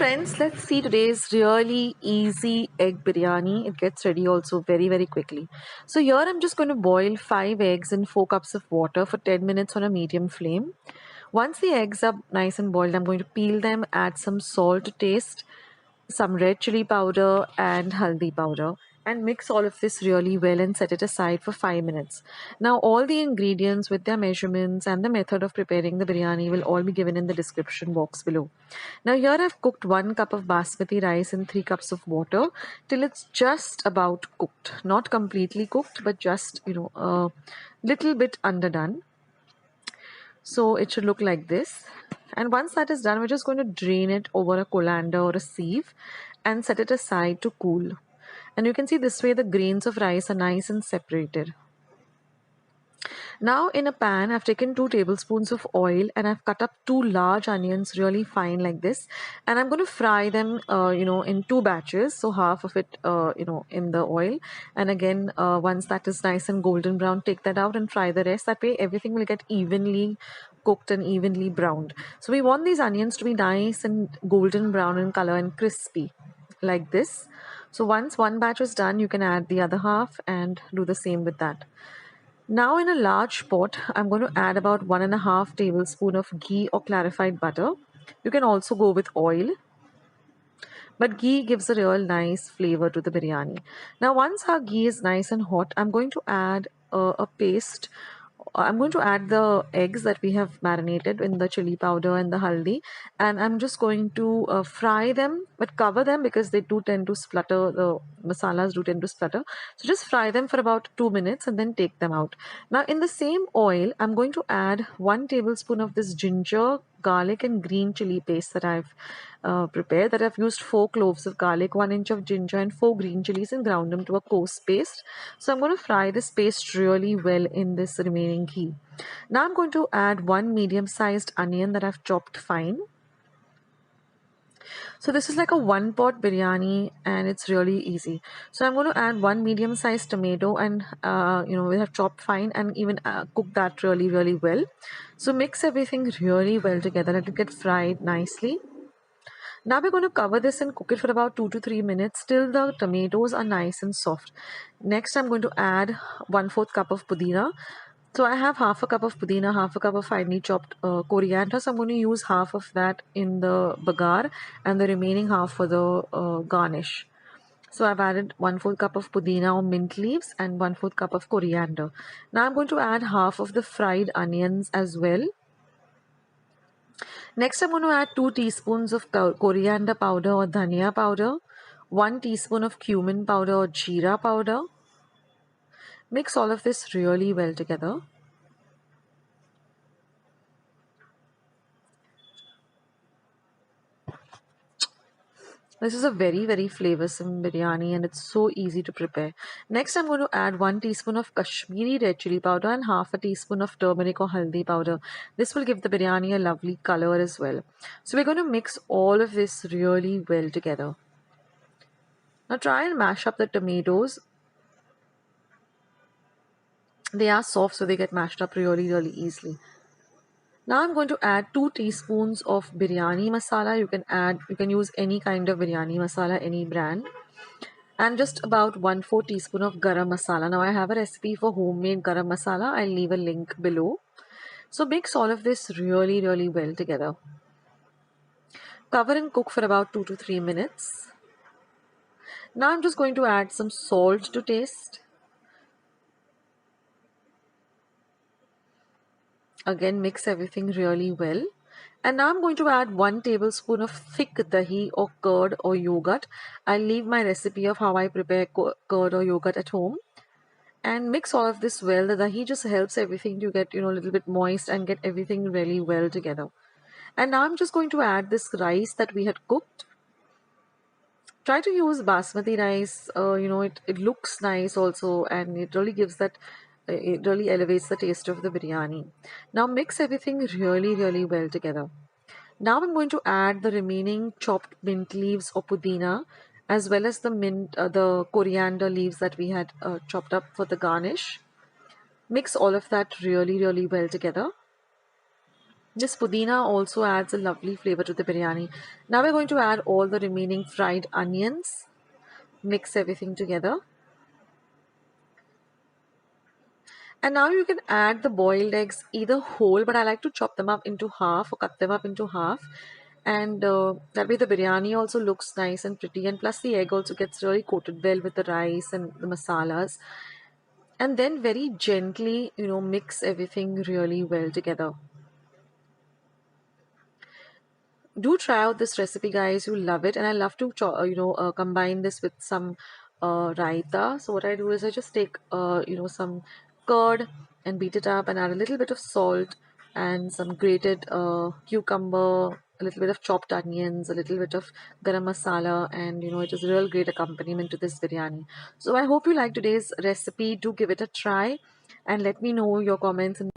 friends, let's see today's really easy egg biryani. It gets ready also very quickly. So here I'm just going to boil 5 eggs in 4 cups of water for 10 minutes on a medium flame. Once the eggs are nice and boiled, I'm going to peel them, add some salt to taste, some red chili powder and haldi powder, and mix all of this really well and set it aside for 5 minutes. Now all the ingredients with their measurements and the method of preparing the biryani will all be given in the description box below. Now here I've cooked 1 cup of basmati rice in 3 cups of water till it's just about cooked, not completely cooked but just a little bit underdone. So it should look like this. And once that is done, we're just going to drain it over a colander or a sieve and set it aside to cool. And you can see this way the grains of rice are nice and separated. Now in a pan, I've taken 2 tablespoons of oil and I've cut up 2 large onions really fine like this. And I'm going to fry them, in 2 batches. So half of it, in the oil. And again, once that is nice and golden brown, take that out and fry the rest. That way everything will get evenly cooked and evenly browned. So we want these onions to be nice and golden brown in color and crispy like this. So once one batch is done, you can add the other half and do the same with that. Now in a large pot, I'm going to add about 1.5 tablespoon of ghee or clarified butter. You can also go with oil, but ghee gives a real nice flavor to the biryani. Now once our ghee is nice and hot, I'm going to add a paste. I'm going to add the eggs that we have marinated in the chili powder and the haldi, and I'm just going to fry them but cover them because they do tend to splutter. The masalas do tend to splutter, so just fry them for about 2 minutes and then take them out. Now in the same oil, I'm going to add 1 tablespoon of this ginger, garlic and green chili paste that I've prepared. That I've used 4 cloves of garlic, 1 inch of ginger and 4 green chilies and ground them to a coarse paste. So I'm going to fry this paste really well in this remaining ghee. Now I'm going to add 1 medium-sized onion that I've chopped fine. So this is like a 1-pot biryani and it's really easy. So I'm going to add 1 medium-sized tomato and we have chopped fine and even cook that really well. So mix everything really well together. Let it get fried nicely. Now we're going to cover this and cook it for about 2 to 3 minutes till the tomatoes are nice and soft. Next I'm going to add 1/4 cup of pudina. So I have half a cup of pudina, half a cup of finely chopped coriander. So I'm going to use half of that in the bagar and the remaining half for the garnish. So I've added 1/4 cup of pudina or mint leaves and 1/4 cup of coriander. Now I'm going to add half of the fried onions as well. Next I'm going to add 2 teaspoons of coriander powder or dhania powder, 1 teaspoon of cumin powder or jeera powder. Mix all of this really well together. This is a very flavoursome biryani and it's so easy to prepare. Next I'm going to add 1 teaspoon of Kashmiri red chili powder and half a teaspoon of turmeric or haldi powder. This will give the biryani a lovely color as well. So we're going to mix all of this really well together. Now try and mash up the tomatoes. They are soft, so they get mashed up really easily. Now I'm going to add 2 teaspoons of biryani masala. You can use any kind of biryani masala, any brand. And just about 1/4 teaspoon of garam masala. Now I have a recipe for homemade garam masala. I'll leave a link below. So mix all of this really well together. Cover and cook for about 2 to 3 minutes. Now I'm just going to add some salt to taste. Again, mix everything really well. And now I'm going to add 1 tablespoon of thick dahi or curd or yogurt. I'll leave my recipe of how I prepare curd or yogurt at home. And mix all of this well. The dahi just helps everything to get, a little bit moist and get everything really well together. And now I'm just going to add this rice that we had cooked. Try to use basmati rice. It looks nice also, and it really gives that. It really elevates the taste of the biryani. Now mix everything really well together. Now I'm going to add the remaining chopped mint leaves or pudina, as well as the coriander leaves that we had chopped up for the garnish. Mix all of that really well together. This pudina also adds a lovely flavor to the biryani. Now we're going to add all the remaining fried onions. Mix everything together. And now you can add the boiled eggs either whole, but I like to chop them up into half or cut them up into half. And that way the biryani also looks nice and pretty. And plus the egg also gets really coated well with the rice and the masalas. And then very gently, mix everything really well together. Do try out this recipe, guys. You'll love it. And I love to combine this with some raita. So what I do is I just take some curd and beat it up and add a little bit of salt and some grated cucumber, a little bit of chopped onions, a little bit of garam masala, and it is a real great accompaniment to this biryani. So I hope you like today's recipe. Do give it a try and let me know your comments in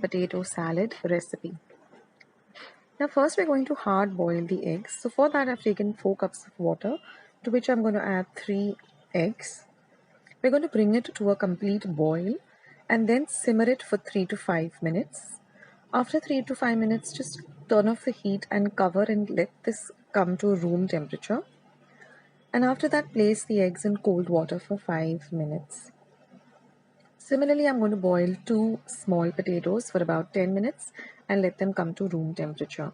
potato salad recipe. Now first we're going to hard boil the eggs. So for that I've taken 4 cups of water, to which I'm going to add 3 eggs. We're going to bring it to a complete boil and then simmer it for 3 to 5 minutes. After 3 to 5 minutes, just turn off the heat and cover and let this come to room temperature. And after that, place the eggs in cold water for 5 minutes. Similarly, I'm going to boil 2 small potatoes for about 10 minutes and let them come to room temperature.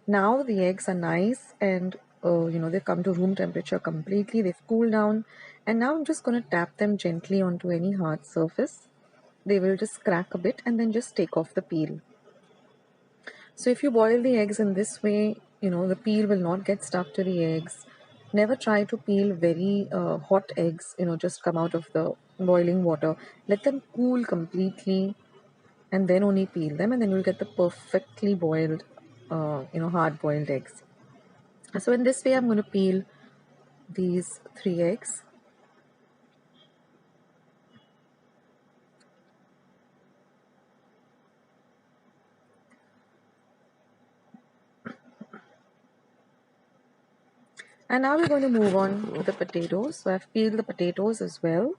Now the eggs are nice and they've come to room temperature completely. They've cooled down, and now I'm just going to tap them gently onto any hard surface. They will just crack a bit and then just take off the peel. So if you boil the eggs in this way, the peel will not get stuck to the eggs. Never try to peel very hot eggs, just come out of the boiling water. Let them cool completely and then only peel them, and then you'll get the perfectly boiled, hard boiled eggs. So in this way, I'm going to peel these 3 eggs. And now we're going to move on to the potatoes. So I've peeled the potatoes as well.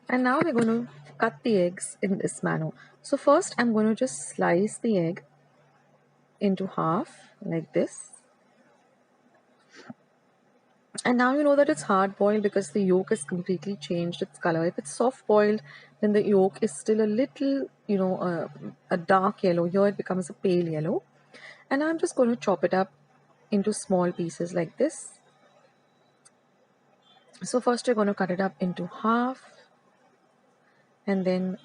And now we're going to cut the eggs in this manner. So first I'm going to just slice the egg into half like this. And now you know that it's hard boiled because the yolk has completely changed its color. If it's soft boiled, then the yolk is still a little, a dark yellow. Here it becomes a pale yellow. And I'm just going to chop it up into small pieces like this. So first you're going to cut it up into half and then,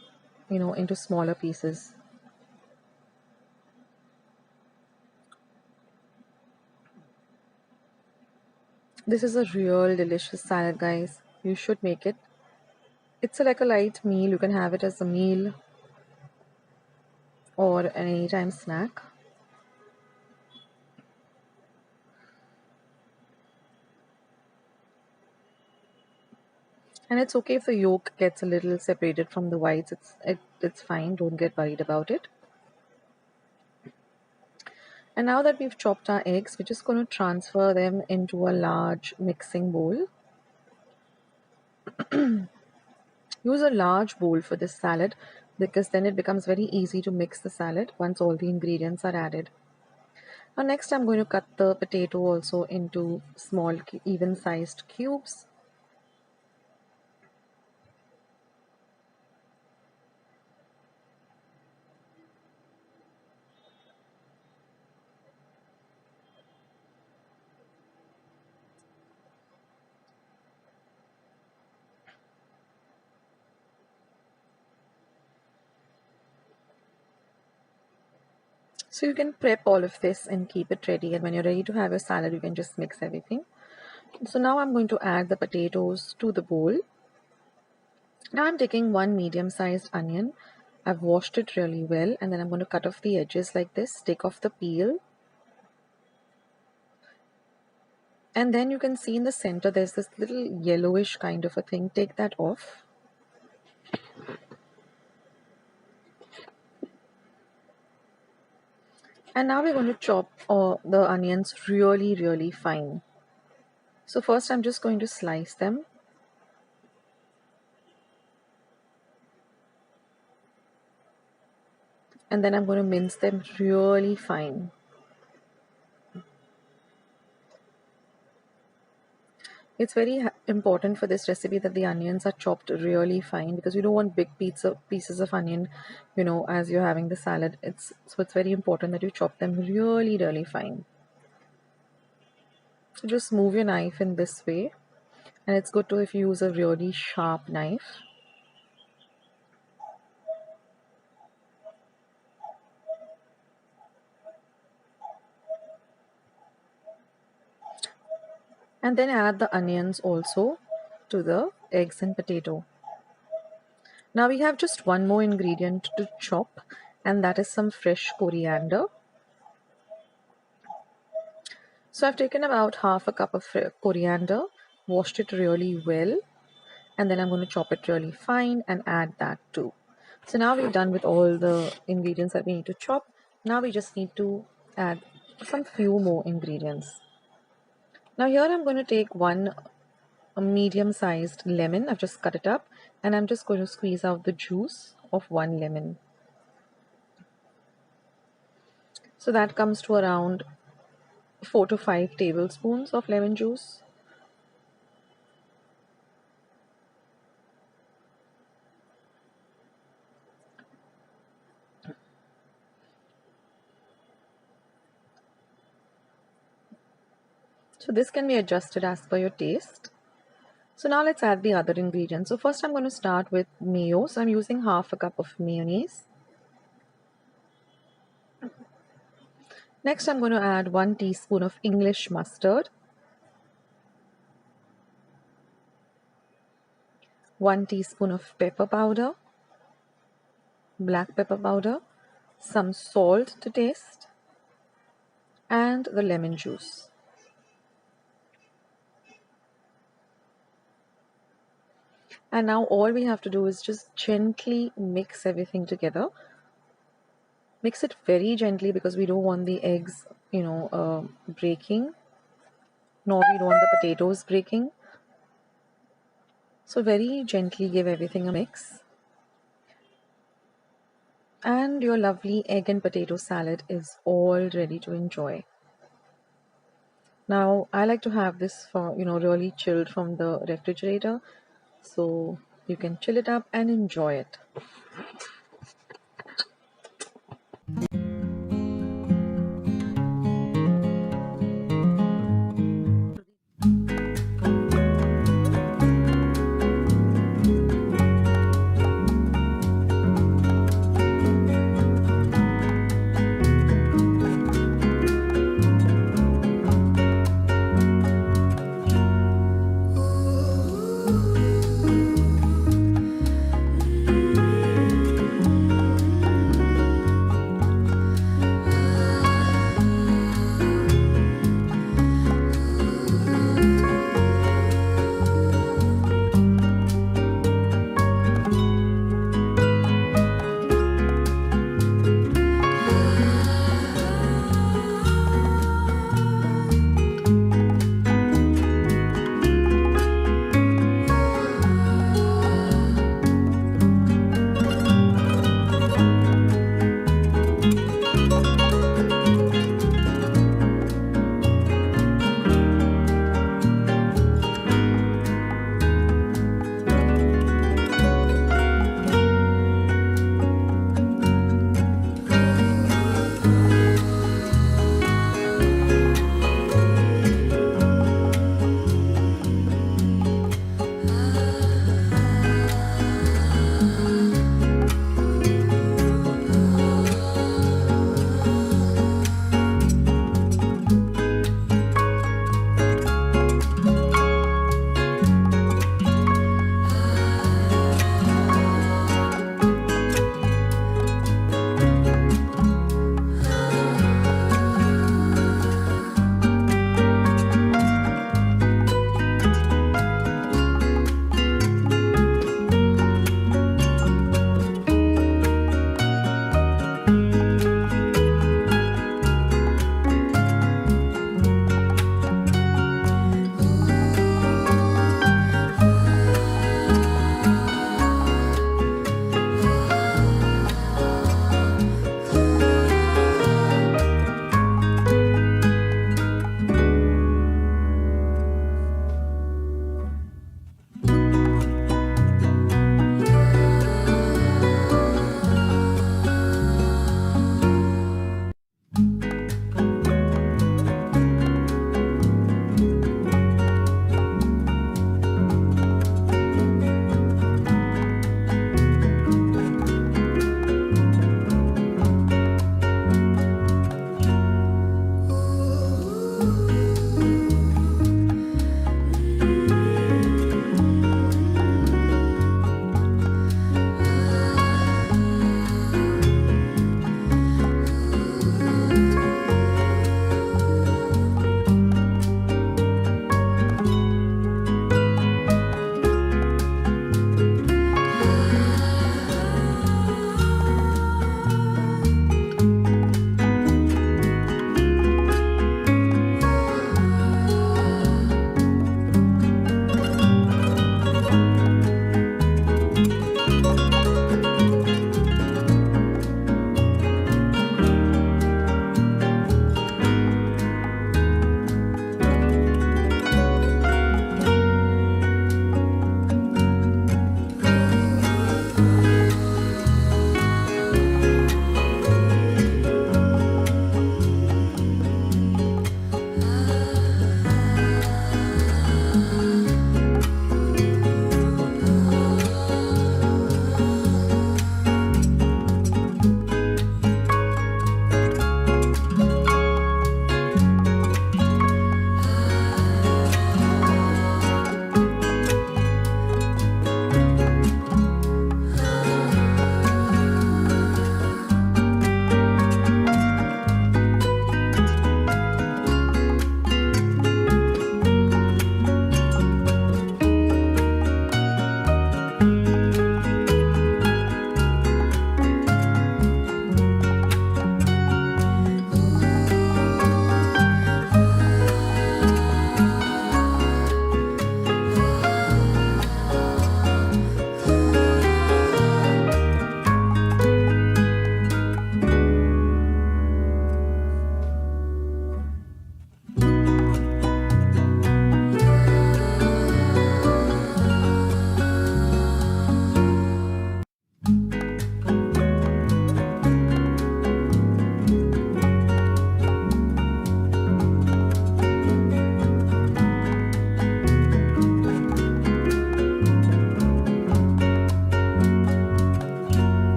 into smaller pieces. This is a real delicious salad, guys. You should make it. It's like a light meal. You can have it as a meal or an anytime snack. And it's okay if the yolk gets a little separated from the whites. It's fine. Don't get worried about it. And now that we've chopped our eggs, we're just going to transfer them into a large mixing bowl. Use a large bowl for this salad because then it becomes very easy to mix the salad once all the ingredients are added. Now next I'm going to cut the potato also into small even sized cubes. So you can prep all of this and keep it ready, and when you're ready to have your salad you can just mix everything. So now I'm going to add the potatoes to the bowl. Now I'm taking 1 medium-sized onion. I've washed it really well, and then I'm going to cut off the edges like this, take off the peel. And then you can see in the center there's this little yellowish kind of a thing. Take that off. And now we're going to chop the onions really, really fine. So first I'm just going to slice them. And then I'm going to mince them really fine. It's very important for this recipe that the onions are chopped really fine because you don't want big pieces of onion, as you're having the salad. So it's very important that you chop them really, really fine. So just move your knife in this way, and it's good to if you use a really sharp knife. And then add the onions also to the eggs and potato. Now we have just one more ingredient to chop, and that is some fresh coriander. So I've taken about half a cup of coriander, washed it really well, and then I'm going to chop it really fine and add that too. So now we're done with all the ingredients that we need to chop. Now we just need to add some few more ingredients. Now here I'm going to take a medium-sized lemon. I've just cut it up, and I'm just going to squeeze out the juice of one lemon. So that comes to around 4 to 5 tablespoons of lemon juice. So this can be adjusted as per your taste. So now let's add the other ingredients. So first I'm going to start with mayo. So I'm using half a cup of mayonnaise. Next I'm going to add 1 teaspoon of English mustard, 1 teaspoon of pepper powder, black pepper powder, some salt to taste, and the lemon juice. And now all we have to do is just gently mix everything together. Mix it very gently because we don't want the eggs, breaking, nor we don't want the potatoes breaking. So very gently give everything a mix. And your lovely egg and potato salad is all ready to enjoy. Now I like to have this for, really chilled from the refrigerator. So you can chill it up and enjoy it.